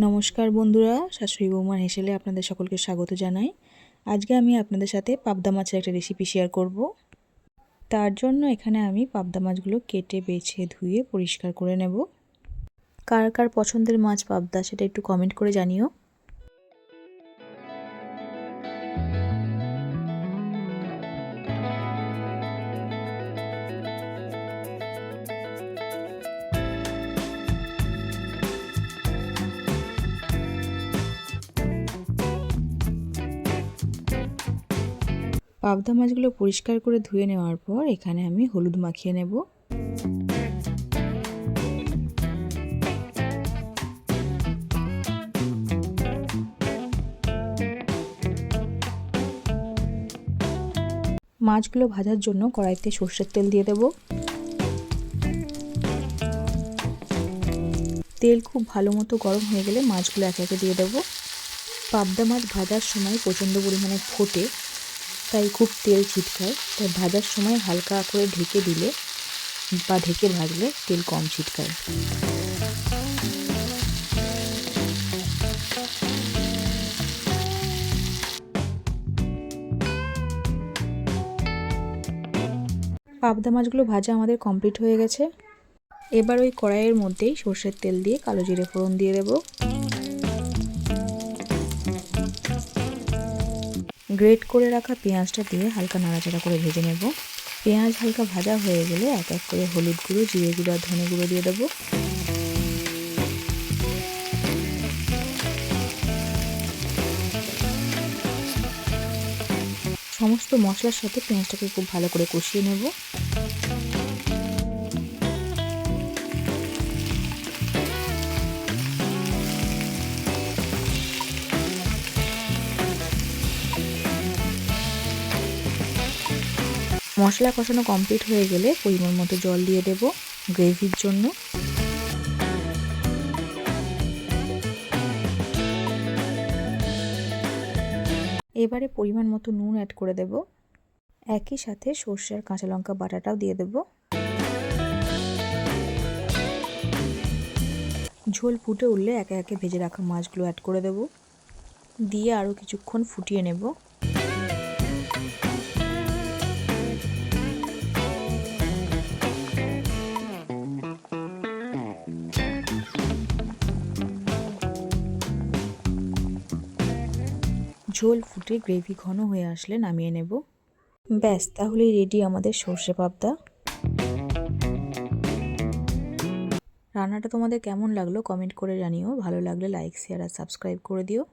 নমস্কার বন্ধুরা, শাশুড়ি বৌমার হেসেলে আপনাদের সকলকে স্বাগত জানাই। আজকে আমি আপনাদের সাথে পাবদা মাছের একটা রেসিপি শেয়ার করব। তার জন্য এখানে আমি পাবদা মাছগুলো কেটে বেছে ধুয়ে পরিষ্কার করে নেব। কার কার পছন্দের মাছ পাবদা সেটা একটু কমেন্ট করে জানিও। পাবদা মাছগুলো পরিষ্কার করে ধুয়ে নেওয়ার পর এখানে আমি হলুদ মাখিয়ে নেব। মাছগুলো ভাজার জন্য কড়াইতে সর্ষের তেল দিয়ে দেব। তেল খুব ভালো মতো গরম হয়ে গেলে মাছগুলো একে একে দিয়ে দেব। পাবদা মাছ ভাজার সময় প্রচণ্ড পরিমাণে ফোটে, তাই খুব তেল ছিটকায়। তাই ভাজার সময় হালকা করে ঢেকে দিলে বা ঢেকে ভাজলে তেল কম ছিটকায়। পাবদা মাছগুলো ভাজা আমাদের কমপ্লিট হয়ে গেছে। এবার ওই কড়াইয়ের মধ্যেই সর্ষের তেল দিয়ে কালো জিরে ফোড়ন দিয়ে দেব। গ্রেট করে রাখা পেঁয়াজটা দিয়ে হালকা নাড়াচাড়া করে ভেজে নেব। পেঁয়াজ হালকা ভাজা হয়ে গেলে এক এক করে হলুদ গুঁড়ো, জিরে গুঁড়ো আর ধনে গুঁড়ো দিয়ে দেবো। সমস্ত মশলার সাথে পেঁয়াজটাকে খুব ভালো করে কষিয়ে নেব। মশলা কষানো কমপ্লিট হয়ে গেলে পরিমাণ মতো জল দিয়ে দেব গ্রেভির জন্য। এবারে পরিমাণ মতো নুন অ্যাড করে দেব। একই সাথে সর্ষে আর কাঁচা লঙ্কা বাটাটাও দিয়ে দেব। ঝোল ফুটে উঠলে একে একে ভেজে রাখা মাছগুলো অ্যাড করে দেব। দিয়ে আরও কিছুক্ষণ ফুটিয়ে নেব। ঝোল ফুটে গ্রেভি ঘন হয়ে আসলে নামিয়ে নেব। ব্যাস, তাহলেই রেডি আমাদের সর্ষে পাবদা। রান্নাটা তোমাদের কেমন লাগলো কমেন্ট করে জানিও। ভালো লাগলে লাইক, শেয়ার আর সাবস্ক্রাইব করে দিও।